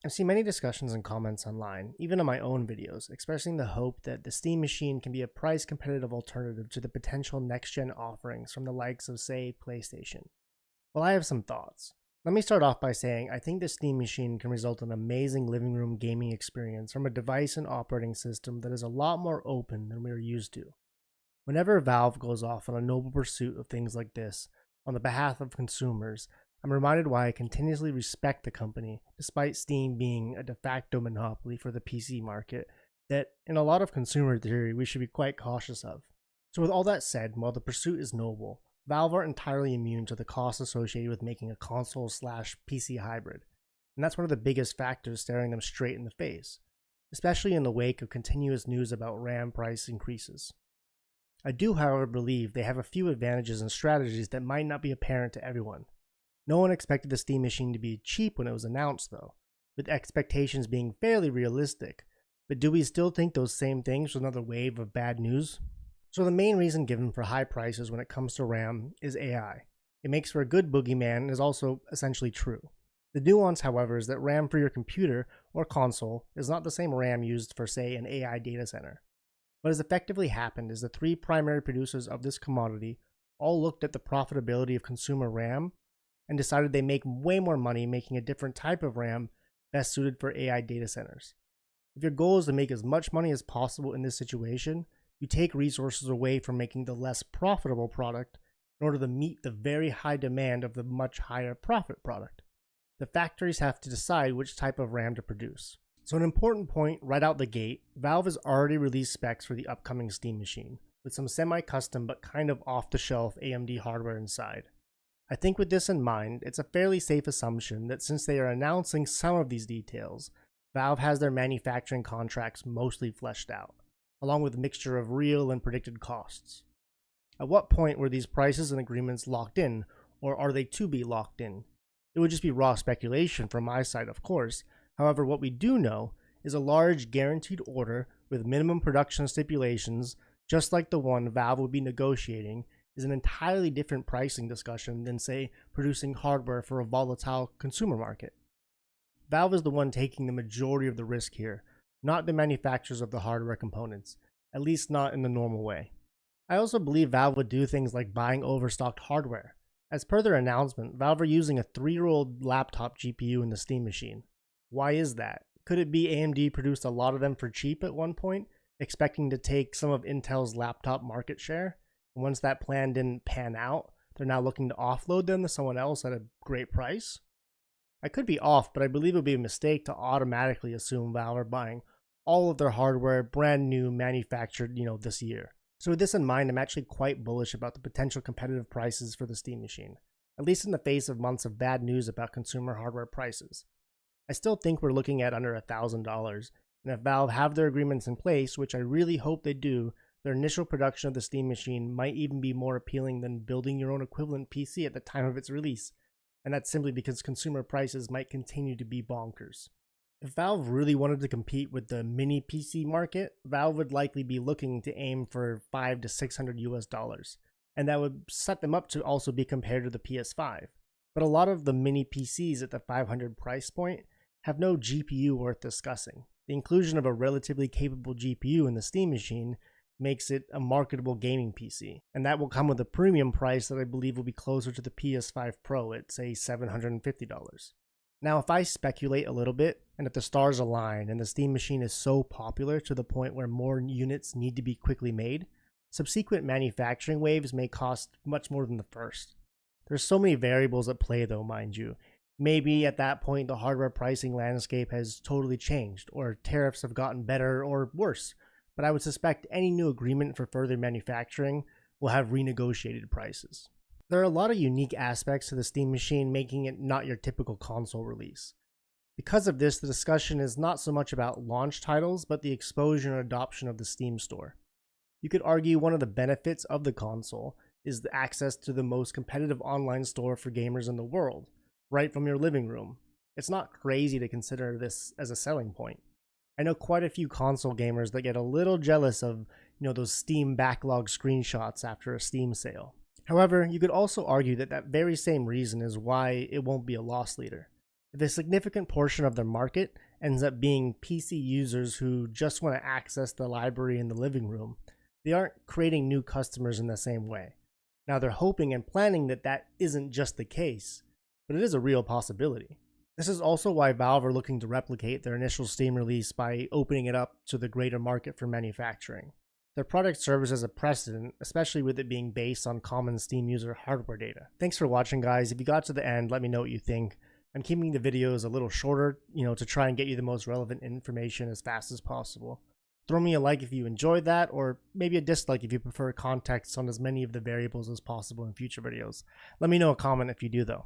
I've seen many discussions and comments online, even on my own videos, expressing the hope that the Steam Machine can be a price competitive alternative to the potential next gen offerings from the likes of, say, PlayStation. Well, I have some thoughts. Let me start off by saying I think the Steam Machine can result in an amazing living room gaming experience from a device and operating system that is a lot more open than we are used to. Whenever Valve goes off on a noble pursuit of things like this, on the behalf of consumers, I'm reminded why I continuously respect the company, despite Steam being a de facto monopoly for the PC market, that in a lot of consumer theory we should be quite cautious of. So, with all that said, while the pursuit is noble, Valve aren't entirely immune to the costs associated with making a console slash PC hybrid, and that's one of the biggest factors staring them straight in the face, especially in the wake of continuous news about RAM price increases. I do, however, believe they have a few advantages and strategies that might not be apparent to everyone. No one expected the Steam Machine to be cheap when it was announced, though, with expectations being fairly realistic. But do we still think those same things with another wave of bad news? So, the main reason given for high prices when it comes to RAM is AI. It makes for a good boogeyman and is also essentially true. The nuance, however, is that RAM for your computer or console is not the same RAM used for, say, an AI data center. What has effectively happened is the three primary producers of this commodity all looked at the profitability of consumer RAM and decided they make way more money making a different type of RAM best suited for AI data centers. If your goal is to make as much money as possible in this situation, you take resources away from making the less profitable product in order to meet the very high demand of the much higher profit product. The factories have to decide which type of RAM to produce. So, an important point right out the gate, Valve has already released specs for the upcoming Steam Machine, with some semi-custom but kind of off-the-shelf AMD hardware inside. I think with this in mind, it's a fairly safe assumption that since they are announcing some of these details, Valve has their manufacturing contracts mostly fleshed out, along with a mixture of real and predicted costs. At what point were these prices and agreements locked in, or are they to be locked in? It would just be raw speculation from my side, of course. However, what we do know is a large guaranteed order with minimum production stipulations, just like the one Valve would be negotiating, is an entirely different pricing discussion than, say, producing hardware for a volatile consumer market. Valve is the one taking the majority of the risk here, not the manufacturers of the hardware components, at least not in the normal way. I also believe Valve would do things like buying overstocked hardware. As per their announcement, Valve are using a 3-year-old laptop GPU in the Steam Machine. Why is that? Could it be AMD produced a lot of them for cheap at one point, expecting to take some of Intel's laptop market share? And once that plan didn't pan out, they're now looking to offload them to someone else at a great price? I could be off, but I believe it would be a mistake to automatically assume Valve are buying all of their hardware brand new manufactured, this year. So with this in mind, I'm actually quite bullish about the potential competitive prices for the Steam Machine, at least in the face of months of bad news about consumer hardware prices. I still think we're looking at under $1,000, and if Valve have their agreements in place, which I really hope they do, their initial production of the Steam Machine might even be more appealing than building your own equivalent PC at the time of its release, and that's simply because consumer prices might continue to be bonkers. If Valve really wanted to compete with the mini PC market, Valve would likely be looking to aim for $500 to $600, and that would set them up to also be compared to the PS5. But a lot of the mini PCs at the 500 price point have no GPU worth discussing. The inclusion of a relatively capable GPU in the Steam Machine makes it a marketable gaming PC, and that will come with a premium price that I believe will be closer to the PS5 Pro at, say, $750. Now, if I speculate a little bit, and if the stars align and the Steam Machine is so popular to the point where more units need to be quickly made, subsequent manufacturing waves may cost much more than the first. There's so many variables at play though, mind you. Maybe at that point the hardware pricing landscape has totally changed, or tariffs have gotten better or worse, but I would suspect any new agreement for further manufacturing will have renegotiated prices. There are a lot of unique aspects to the Steam Machine, making it not your typical console release. Because of this, the discussion is not so much about launch titles, but the exposure and adoption of the Steam store. You could argue one of the benefits of the console is the access to the most competitive online store for gamers in the world, right from your living room. It's not crazy to consider this as a selling point. I know quite a few console gamers that get a little jealous of, those Steam backlog screenshots after a Steam sale. However, you could also argue that that very same reason is why it won't be a loss leader. If a significant portion of their market ends up being PC users who just want to access the library in the living room, they aren't creating new customers in the same way. Now, they're hoping and planning that that isn't just the case, but it is a real possibility. This is also why Valve are looking to replicate their initial Steam release by opening it up to the greater market for manufacturing. Their product serves as a precedent, especially with it being based on common Steam user hardware data. Thanks for watching, guys. If you got to the end, let me know what you think. I'm keeping the videos a little shorter, to try and get you the most relevant information as fast as possible. Throw me a like if you enjoyed that, or maybe a dislike if you prefer context on as many of the variables as possible in future videos. Let me know a comment if you do, though.